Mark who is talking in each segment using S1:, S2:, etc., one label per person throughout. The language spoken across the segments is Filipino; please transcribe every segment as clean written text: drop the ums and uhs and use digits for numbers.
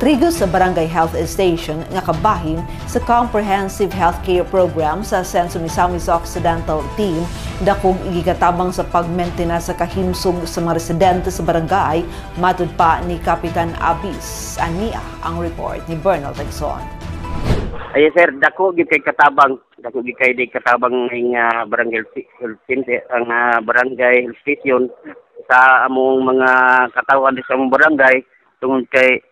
S1: Trigos sa Barangay Health Station nga kabahin sa Comprehensive Healthcare Program sa Senso Misamis Occidental Team dakong igikatabang sa pagmentena sa kahimsog sa mga residente sa barangay matud pa ni Kapitan Abis. Ania ang report ni Bernal Tegson.
S2: Ay sir, dako gid kay katabang, dako gid kay katabang ng barangay health center, ang barangay health station sa among mga katawan sa among barangay tungod kay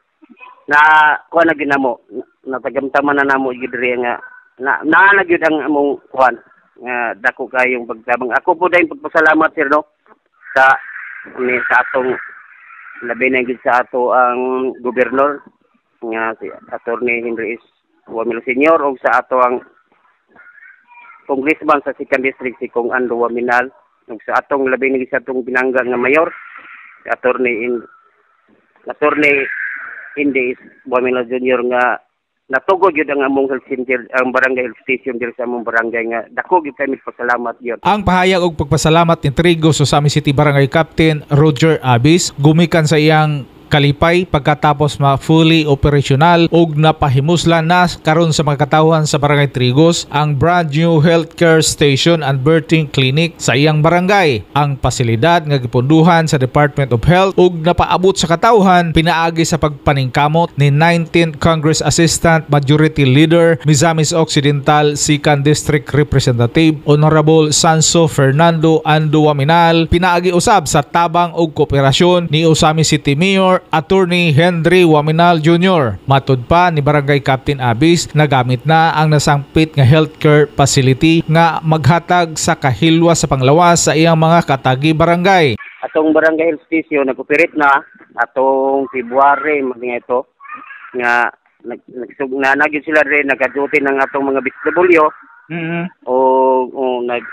S2: na kuan na ginamo natagamtaman na namo gid diri nga na gyud ang among kuan nga dako kayong pagtabang. Ako po dahil pagpasalamat sir no sa atong labi na gid sa ato ang gobernador nga si Attorney Henry S. Wamilo Senior o sa ato ang congressman sa 2nd District si Kong Ando Waminal ug sa atong labi na gid sa atong binangga nga mayor si Attorney Hindi Wamilo Junior nga natugod yun ang among health center, ang barangay health station dito sa among barangay nga dako gyud kami pasalamat yun.
S3: Ang pahayag og pagpasalamat ni Trigos sa Sami City Barangay Captain Roger Abis gumikan sa iyang kalipay pagkatapos fully operational ug napahimuslan na karon sa mga katawhan sa Barangay Trigos ang brand new healthcare station and birthing clinic sa iyang barangay. Ang pasilidad nga gipunduhan sa Department of Health ug napaabot sa katawhan pinaagi sa pagpaningkamot ni 19th Congress Assistant Majority Leader Misamis Occidental 2nd District Representative Honorable Sanso Fernando Ando Waminal pinaagi usab sa tabang ug kooperasyon ni Usami City Mayor Attorney Henry Waminal Jr. Matud pa ni Barangay Captain Abis nagamit na ang nasangpit nga healthcare facility nga maghatag sa kahilwa sa panglawas sa iyang mga katagi barangay.
S2: Atong barangay health station nag-operate na atong February mga ito nga nagyud sila rin nagaduty ng atong mga BSW o nag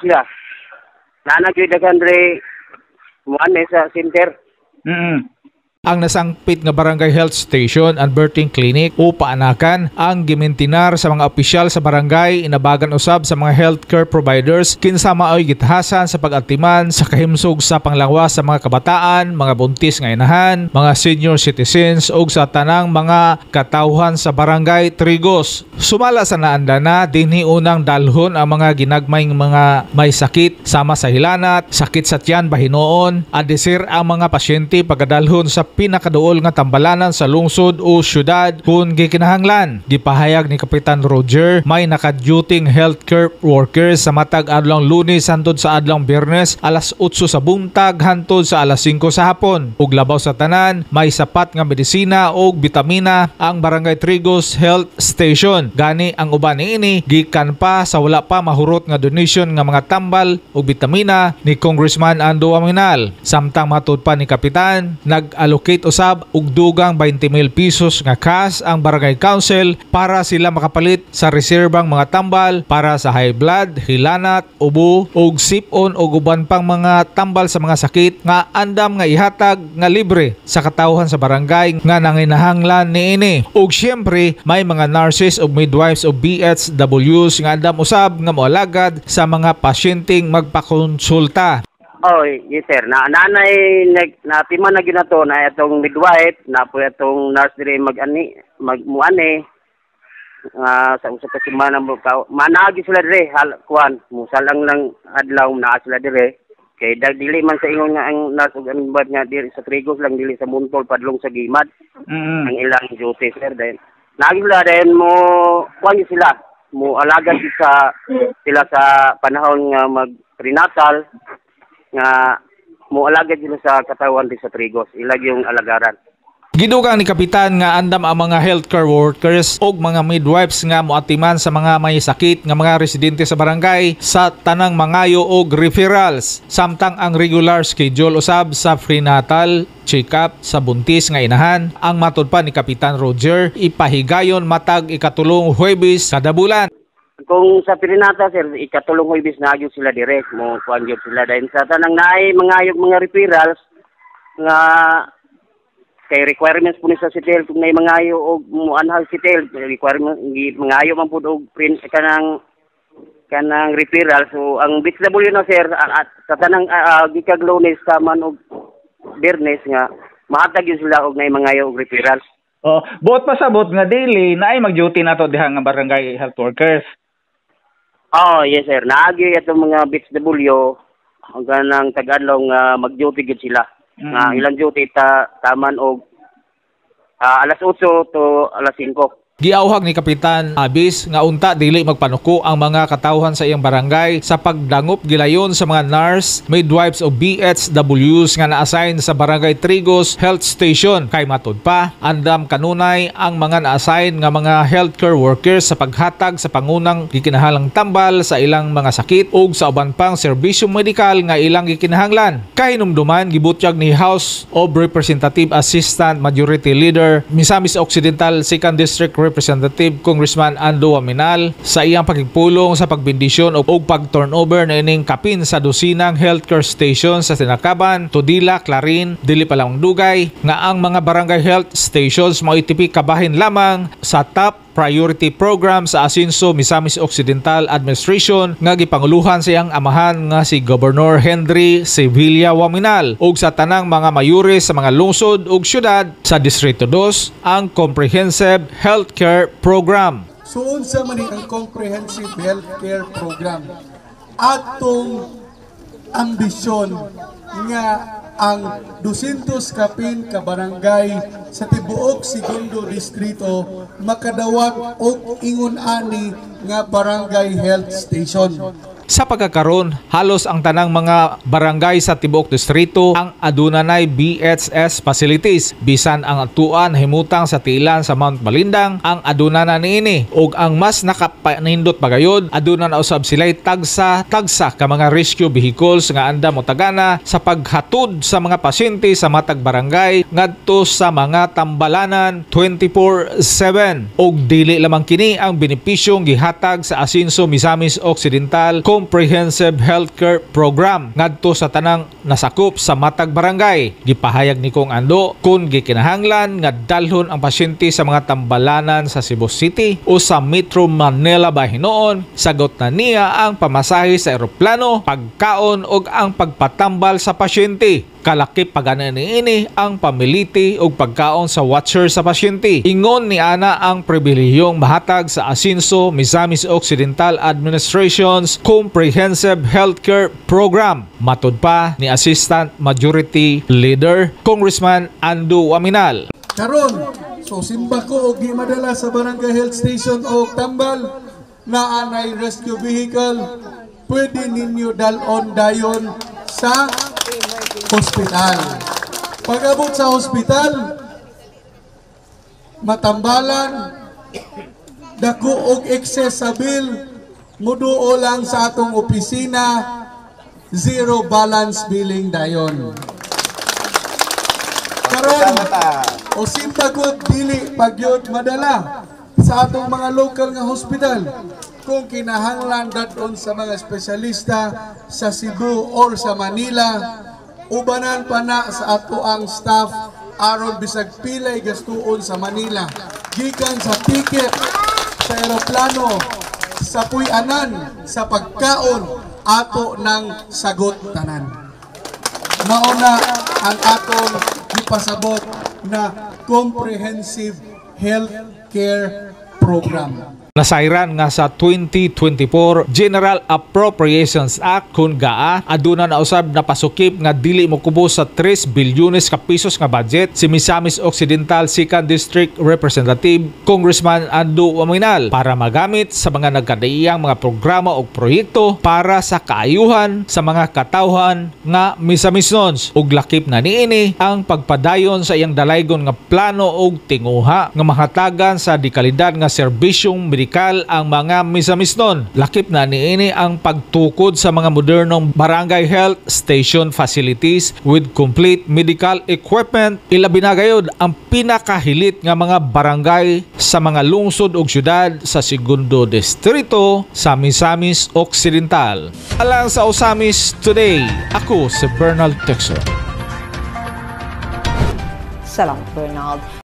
S2: sila nagyud daghan rin muan sa center.
S3: Ang nasangpit nga Barangay Health Station and Birthing Clinic o paanakan ang gimintinar sa mga opisyal sa barangay inabagan usab sa mga healthcare providers kinsa maoy gitahasan sa pag-atiman sa kahimsog sa panglawas sa mga kabataan, mga buntis nga inahan, mga senior citizens ug sa tanang mga katawhan sa Barangay Trigos. Sumala sa naanda na dinhi unang dalhon ang mga ginagmay mga may sakit sama sa hilanat, sakit sa tiyan bahinoon, adisir ang mga pasyente pagkadalhon sa pinakaduol nga tambalanan sa lungsod o syudad kung gikinahanglan. Gipahayag ni Kapitan Roger may naka-duty healthcare workers sa matag adlong Lunes hantod sa adlong Biyernes alas 8 sa buntag hantod sa alas 5 sa hapon. Ug labaw sa tanan may sapat nga medisina ug bitamina ang Barangay Trigos Health Station. Gani ang uban niini gikan pa sa wala pa mahurot nga donation nga mga tambal ug bitamina ni Congressman Ando Waminal. Samtang matud pa ni Kapitan nag-allocate usab og dugang 20,000 pesos nga cash ang Barangay Council para sila makapalit sa reserbang mga tambal para sa high blood, hilanat, ubo ug sipon ug uban pang mga tambal sa mga sakit nga andam nga ihatag nga libre sa katawhan sa barangay nga nanginahanglan niini. Ug syempre may mga nurses ug midwives ug BHWs nga andam usab nga moalagad sa mga pasyenteng magpakonsulta.
S2: Oh, yes sir. Nanay natiman na ginato na itong midwife, na po itong nurse dire magmuani sa usa ka semana mo managi sila dire kuan musalang lang adlaw na sila dire kay dili man sa ingon nga ang nurse ug ang midwife nga diri sa Trigos lang dili sa Muntol padlong sa Gimad. Ang ilang duty sir dahil nagi sila dahil mo kuan sila mo alaga sila sa panahon nga mag-prenatal nga moalagad sila sa katawan di sa Trigos ilag yung alagaran.
S3: Gidugang ni Kapitan nga andam ang mga healthcare workers ug mga midwives nga moatiman sa mga may sakit nga mga residente sa barangay sa tanang mangayo og referrals samtang ang regular schedule usab sa prenatal check-up sa buntis nga inahan ang matud pa ni Kapitan Roger ipahigayon matag ikatulong Huwebes kada bulan.
S2: Kung sa Pirinata sir, ikatulong Huwebes na agyo sila direct mo kuan gyud sila dahil sa tanang naay mangayog mga referrals nga kay requirements po ni sa City Health kung naay mangayo og muanhal City Health requirement mangayo man pud og print kanang referral. So ang BSW na sir at sa tanang gikag Lunes taman og Biyernes nga mahatag yun sila og nay mga og referral.
S4: Oh, buot pasabot nga daily na ay mag-duty na to diha nga barangay health workers.
S2: Oh, yes sir. Naagi itong mga BHW hanggang ng Tagalog mag-duty gid sila. Ilang duty taman og alas 8 to alas 5.
S3: Giawhag ni Kapitan Abis nga unta dili magpanuko ang mga katawhan sa iyang barangay sa pagdangop gilayon sa mga nurse, midwives o BHWs nga na-assign sa Barangay Trigos Health Station. Kay matud pa, andam kanunay ang mga na-assign nga mga healthcare workers sa paghatag sa pangunang gikinahalang tambal sa ilang mga sakit ug sa uban pang serbisyo medikal nga ilang gikinahanglan. Kahinumduman gibutyag ni House of Representative Assistant Majority Leader Misamis Occidental 2nd District Representative Congressman Ando Waminal sa iyang pagpulong sa pagbendisyon o pag-turnover na ining kapin sa dosinang healthcare station sa Tinakaban, Tudila, Clarin, Dili Palawang Dugay nga ang mga barangay health stations mao itipik kabahin lamang sa top priority program sa Asinso Misamis Occidental Administration nga gipanguluhan sa iyang amahan nga si Governor Henry Sevilla Waminal ug sa tanang mga mayores sa mga lungsod ug syudad sa Distrito 2 ang Comprehensive Healthcare Program.
S5: Suon sa man ang Comprehensive Healthcare Program atong ambisyon nga ang 200 kapin ka barangay sa tibuok segundo distrito makadawat og ingon ani nga barangay health station.
S3: Sa pagkakaroon, halos ang tanang mga barangay sa tibuok distrito ang adunanay BHS facilities. Bisan ang atuan himutang sa tilan sa Mount Balindang ang adunana niini ug ang mas nakapanindot pagayod aduna na usab sila'y tagsa ka mga rescue vehicles nga anda motagana sa paghatod sa mga pasyente sa matag barangay ngadto sa mga tambalanan 24/7 ug dili lamang kini ang benepisyong gihatag sa Asinso Misamis Occidental Comprehensive Healthcare Program ngadto sa tanang nasakop sa matag barangay. Gipahayag ni Kong Ando kung gikinahanglan nga dalhon ang pasyente sa mga tambalanan sa Cebu City o sa Metro Manila bahinoon, sagot na niya ang pamasahe sa eroplano, pagkaon ug ang pagpatambal sa pasyente. Kalakip pagana niini ang pamiliti ug pagkaon sa watcher sa pasyente. Ingon ni ana ang pribilehiyong mahatag sa Asinso Misamis Occidental Administration's Comprehensive Healthcare Program. Matud pa ni Assistant Majority Leader Congressman Ando Waminal.
S5: Karon, so simba ko og gimadala sa barangay health station o tambal na anay rescue vehicle, pwede ninyo dalon dayon sa hospital. Pag-abot sa hospital, matambalan, dako og excess sa bill, muduo lang sa atong opisina, zero balance billing dayon. Karon, o simpa ko dili pagyod madala sa atong mga local nga hospital kung kinahanglan daton sa mga espesyalista sa Cebu or sa Manila, ubanan pa na sa ato ang staff aron bisag pilay gastuon sa Manila gikan sa ticket, sa eroplano, sa puy-anan, sa pagkaon ato ng sagot tanan. Mauna ang atong ipasabot na Comprehensive Health Care Program.
S3: Nasayran nga sa 2024 General Appropriations Act kun gaa aduna na usab napasukip nga dili mokubos sa 3 bilyones ka pesos nga budget si Misamis Occidental 2nd District Representative Congressman Ando Waminal para magamit sa mga nagkadaiyang mga programa o proyekto para sa kaayuhan sa mga katawhan nga misamisnons ug lakip na niini ang pagpadayon sa iyang dalaygon nga plano og tinguha nga mahatagan sa dekalidad nga serbisyong ang mga misamisnon. Lakip na niini ang pagtukod sa mga modernong barangay health station facilities with complete medical equipment. Ilabi na gayud ang pinakahilit nga mga barangay sa mga lungsod ug syudad sa segundo distrito sa Misamis Occidental. Alang sa Osamis Today, ako si Bernal Texo.
S1: Salamat, Bernal.